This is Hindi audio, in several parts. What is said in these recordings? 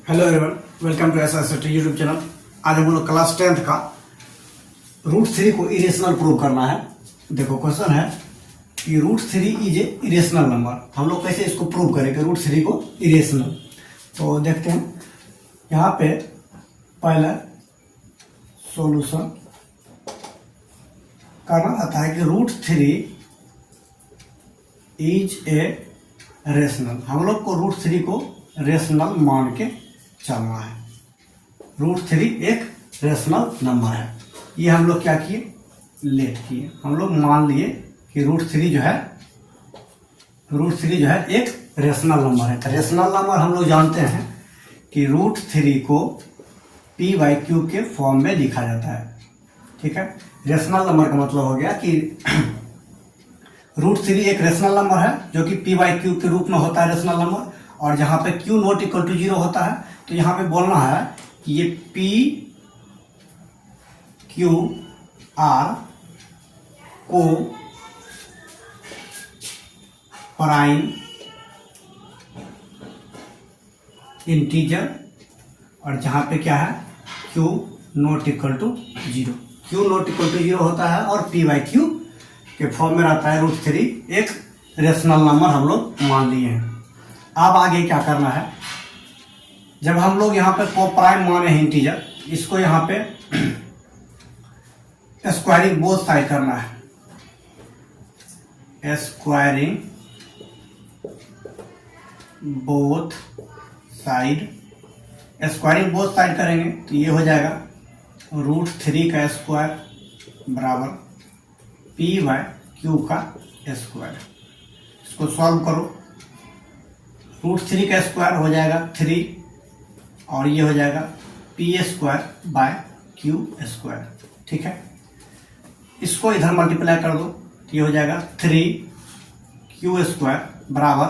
Hello everyone, welcome to SST YouTube channel. आज हम लोग क्लास 10th का रूट थ्री को इरेशनल प्रूव करना है। देखो क्वेश्चन है कि root three is a irrational number. हम लोग कैसे इसको प्रूव करेंगे रूट थ्री को इरेशनल। तो देखते हैं यहाँ पे पहला सॉल्यूशन करना आता है कि root three is a rational. हम लोग को रूट थ्री को रेशनल मान के चलना है। रूट थ्री एक रेशनल नंबर है। ये हम लोग क्या किए, लेट किए। हम लोग मान लिए कि रूट थ्री जो है एक रेशनल नंबर है। तो रेशनल नंबर हम लोग जानते हैं कि रूट थ्री को पी बाई क्यू के फॉर्म में लिखा जाता है। ठीक है, रेशनल नंबर का मतलब हो गया कि रूट थ्री एक रेशनल नंबर है जो कि पी बाई क्यू के रूप में होता है रेशनल नंबर। और जहां पे q not equal to zero होता है तो यहां पे बोलना है कि ये p q are coprime integer और जहां पे क्या है q not equal to zero. Q not equal to zero होता है और पी बाई क्यू के फॉर्म में रहता है। रूट थ्री एक रेशनल नंबर हम लोग मान लिए हैं। अब आगे क्या करना है, जब हम लोग यहाँ पे को प्राइम माने हैं इंटीजर, इसको यहाँ पे स्क्वायरिंग बोथ साइड करना है। Squaring both side, squaring both side करेंगे तो ये हो जाएगा रूट थ्री का स्क्वायर बराबर पी बाय क्यू का स्क्वायर। इसको सॉल्व करो, रूट थ्री का स्क्वायर हो जाएगा 3 और ये हो जाएगा P square by Q square. ठीक है, इसको इधर मल्टीप्लाई कर दो तो ये हो जाएगा 3 क्यू स्क्वायर बराबर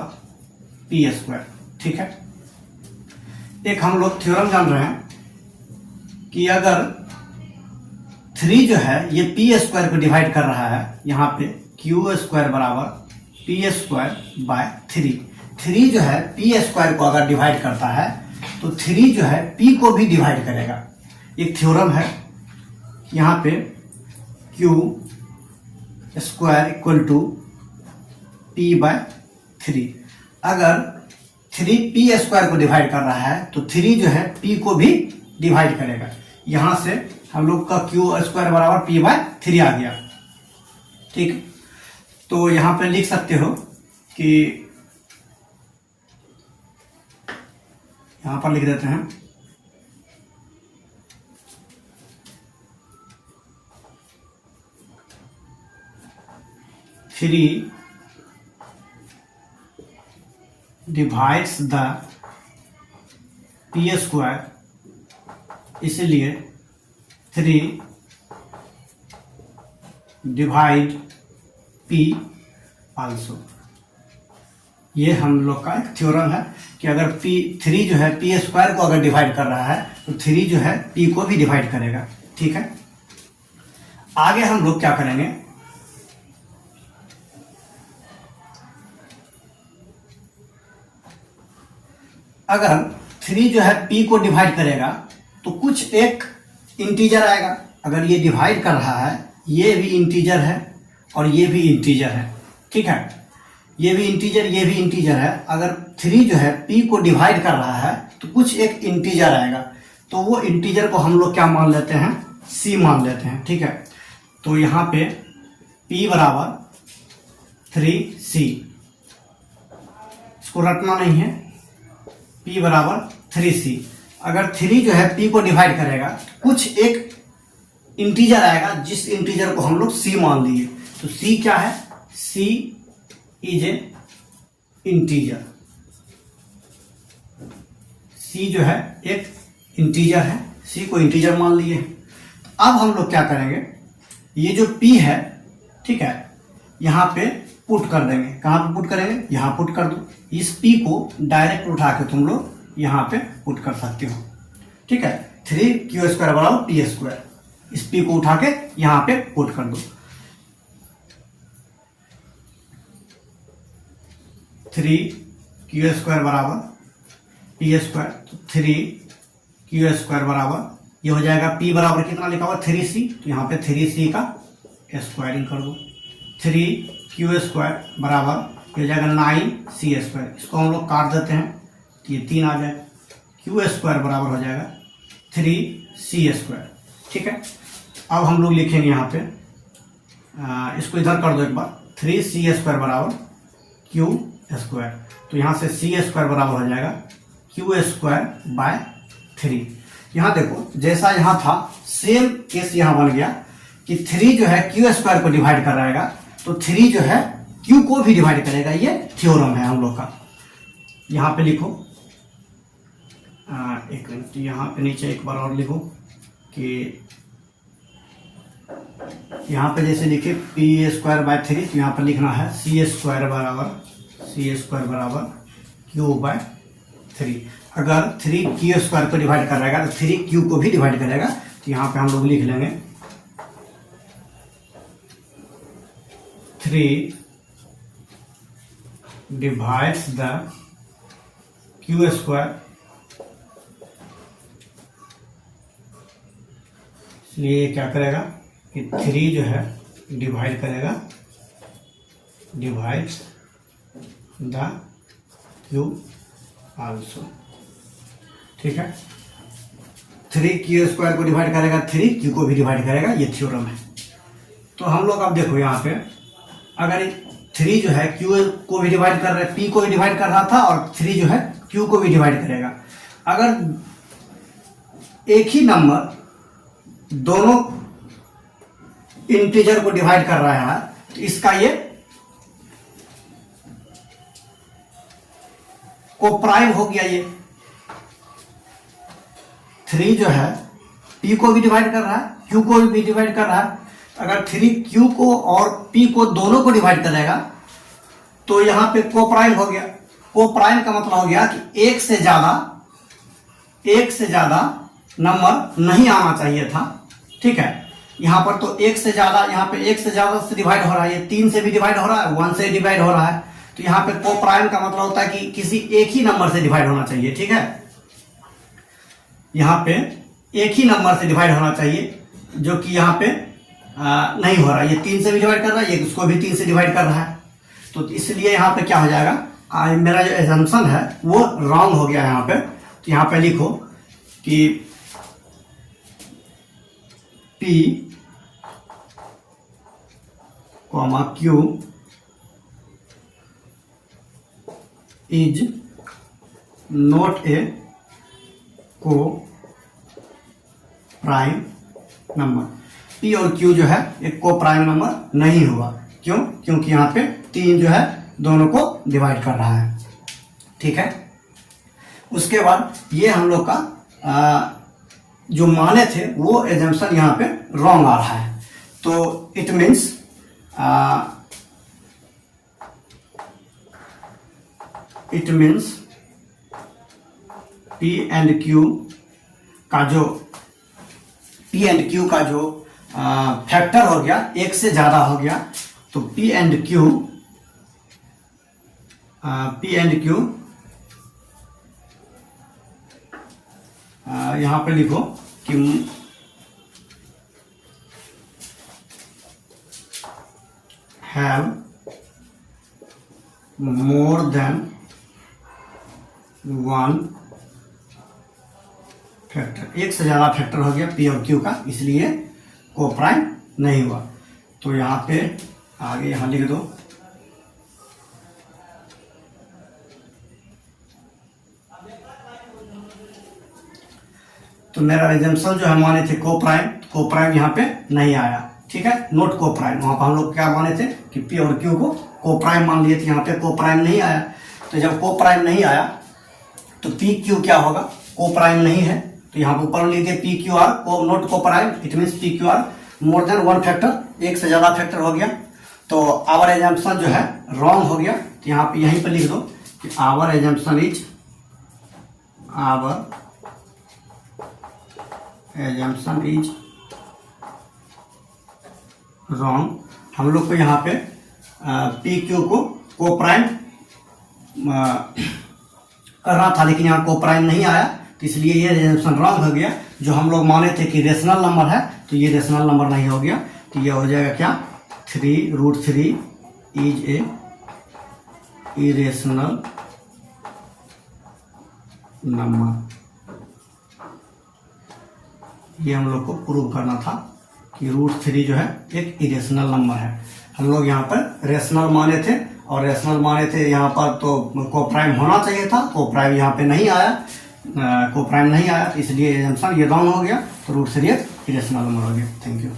पी स्क्वायर। ठीक है, एक हम लोग थ्योरम जान रहे हैं कि अगर 3 जो है ये पी स्क्वायर को डिवाइड कर रहा है, यहाँ पे क्यू स्क्वायर बराबर पी स्क्वायर बाय 3 जो है पी स्क्वायर को अगर डिवाइड करता है तो 3 जो है पी को भी डिवाइड करेगा। एक थ्योरम है यहाँ पे q square equal to p by 3। अगर 3 पी स्क्वायर को डिवाइड कर रहा है तो 3 जो है पी को भी डिवाइड करेगा। यहां से हम लोग का क्यू स्क्वायर बराबर पी बाय 3 आ गया। ठीक, तो यहां पे लिख सकते हो कि यहां पर लिख देते हैं 3 डिवाइड्स द पी स्क्वायर, इसलिए 3 डिवाइड पी आल्सो। ये हम लोग का एक थ्योरम है कि अगर थ्री जो है पी स्क्वायर को अगर डिवाइड कर रहा है तो 3 जो है पी को भी डिवाइड करेगा। ठीक है, आगे हम लोग क्या करेंगे, अगर 3 जो है पी को डिवाइड करेगा तो कुछ एक इंटीजर आएगा। अगर ये डिवाइड कर रहा है, ये भी इंटीजर है और ये भी इंटीजर है। ठीक है, ये भी इंटीजर ये भी इंटीजर है। अगर 3 जो है पी को डिवाइड कर रहा है तो कुछ एक इंटीजर आएगा, तो वो इंटीजर को हम लोग क्या मान लेते हैं, सी मान लेते हैं। ठीक है, तो यहाँ पे पी बराबर 3c, इसको रटना नहीं है, p बराबर 3c। अगर 3 जो है p को डिवाइड करेगा कुछ एक इंटीजर आएगा, जिस इंटीजर को हम लोग c मान लिए। तो c क्या है, c is a integer. c जो है एक इंटीजर है, c को इंटीजर मान लिए। अब हम लोग क्या करेंगे, ये जो p है, ठीक है, यहां पे पुट कर देंगे। कहां पे पुट करेंगे, यहां पुट कर दो। इस p को डायरेक्ट उठा के तुम लोग यहां पे पुट कर सकते हो। ठीक है, 3 क्यू स्क्वायर बराबर पी स्क्वायर, इस p को उठा के यहां पे पुट कर दो। 3 क्यू स्क्वायर बराबर पी स्क्वायर, तो 3q² बराबर ये हो जाएगा p बराबर कितना लिखा हुआ 3c, तो यहाँ पे 3c का स्क्वायरिंग कर दो। 3q² बराबर ये हो जाएगा 9c²। इसको हम लोग काट देते हैं तो ये 3 आ जाएगा। q² बराबर हो जाएगा 3c²। ठीक है, अब हम लोग लिखेंगे यहाँ पे इसको इधर कर दो एक बार। 3c² बराबर q², तो यहाँ से c² बराबर हो जाएगा q²/3। यहाँ देखो जैसा यहाँ था सेम केस यहाँ बन गया कि 3 जो है q² को डिवाइड कर रहेगा, तो 3 जो है q को भी डिवाइड करेगा। ये थ्योरम है हम लोग का। यहाँ पे लिखो एक मिनट, यहाँ पे नीचे एक बार और लिखो कि यहाँ पे जैसे लिखे p²/3, तो यहाँ पर लिखना है c² बराबर q/3। अगर 3 q² को डिवाइड कर रहेगा तो 3 q को भी डिवाइड करेगा, तो यहाँ पे हम लोग लिख लेंगे 3 डिवाइड्स द q², इसलिए क्या करेगा कि 3 जो है डिवाइड करेगा, डिवाइड्स द q आल्सो। ठीक है, 3 q² को डिवाइड करेगा, 3 q को भी डिवाइड करेगा। ये थ्योरम है। तो हम लोग अब देखो यहाँ पे अगर 3 जो है q को भी डिवाइड कर रहे, p को भी डिवाइड कर रहा था, और 3 जो है q को भी डिवाइड करेगा। अगर एक ही नंबर दोनों इंटीजर को डिवाइड कर रहा है, तो इसका ये कोप्राइम हो गया। ये 3 जो है p को भी डिवाइड कर रहा है, q को भी डिवाइड कर रहा है। अगर 3 q को और p को दोनों को डिवाइड करेगा, तो यहां पे कोप्राइम हो गया। कोप्राइम का मतलब हो गया कि एक से ज्यादा नंबर नहीं आना चाहिए था। ठीक है, यहां पर तो एक से ज्यादा, यहां पे एक से ज्यादा से डिवाइड हो रहा है, ये 3 से भी डिवाइड हो रहा है, 1 से डिवाइड हो रहा है। तो यहाँ पे कोप्राइम का मतलब होता है कि किसी एक ही नंबर से डिवाइड होना चाहिए। ठीक है, यहाँ पे एक ही नंबर से डिवाइड होना चाहिए, जो कि यहाँ पे नहीं हो रहा है। ये 3 से भी डिवाइड कर रहा है, ये उसको भी 3 से डिवाइड कर रहा है। तो इसलिए यहाँ पे क्या हो जाएगा, मेरा जो एजम्पशन है वो रॉन्ग हो गया यहाँ पे। तो यहाँ पे लिखो कि P, Q is not a co-prime number. P और Q जो है एक को-प्राइम नंबर नहीं हुआ। क्यों? क्योंकि यहाँ पे 3 जो है दोनों को डिवाइड कर रहा है। ठीक है, उसके बाद ये हम लोग का जो माने थे वो एजम्पशन यहाँ पे रॉन्ग आ रहा है। तो it means P and Q का जो फैक्टर हो गया, एक से ज्यादा हो गया, तो P एंड Q यहां पे लिखो कि हैव मोर देन 1 फैक्टर। एक से ज्यादा फैक्टर हो गया P और Q का, इसलिए को-प्राइम नहीं हुआ। तो यहाँ पे आगे यहाँ लिख दो तो मेरा एजम्पशन जो है माने थे को-प्राइम यहाँ पे नहीं आया। ठीक है, नोट को-प्राइम। वहां पर हम लोग क्या माने थे कि P और Q को को-प्राइम मान लिए थे, यहाँ पे को-प्राइम नहीं आया। तो जब को-प्राइम नहीं आया तो P Q क्या होगा, को-प्राइम नहीं है। तो यहाँ पर ऊपर लिखे P Q R note co-prime, it means P Q R more than 1 factor, एक से ज्यादा फैक्टर हो गया। तो आवर एजम्पशन जो है रॉन्ग हो गया। तो यहाँ पे यहीं पर लिख दो कि आवर एजम्पशन इज रॉन्ग। हम लोग को यहाँ पे P Q को को-प्राइम करना था, लेकिन यहाँ को प्राइम नहीं आया, तो इसलिए ये एजम्पशन रॉन्ग हो गया। जो हम लोग माने थे कि रेशनल नंबर है, तो ये रेशनल नंबर नहीं हो गया, तो ये हो जाएगा क्या, 3√3 इज ए इरेशनल नंबर। ये हम लोग को प्रूव करना था कि √3 जो है एक इरेशनल नंबर है। हम लोग यहाँ पर रेशनल माने थे, और रेशनल माने थे यहाँ पर तो को प्राइम होना चाहिए था, को प्राइम यहाँ पे नहीं आया, को प्राइम नहीं आया, इसलिए एजम्पशन ये रॉन्ग हो गया, तो √3 एक इरेशनल नंबर हो गया। Thank you.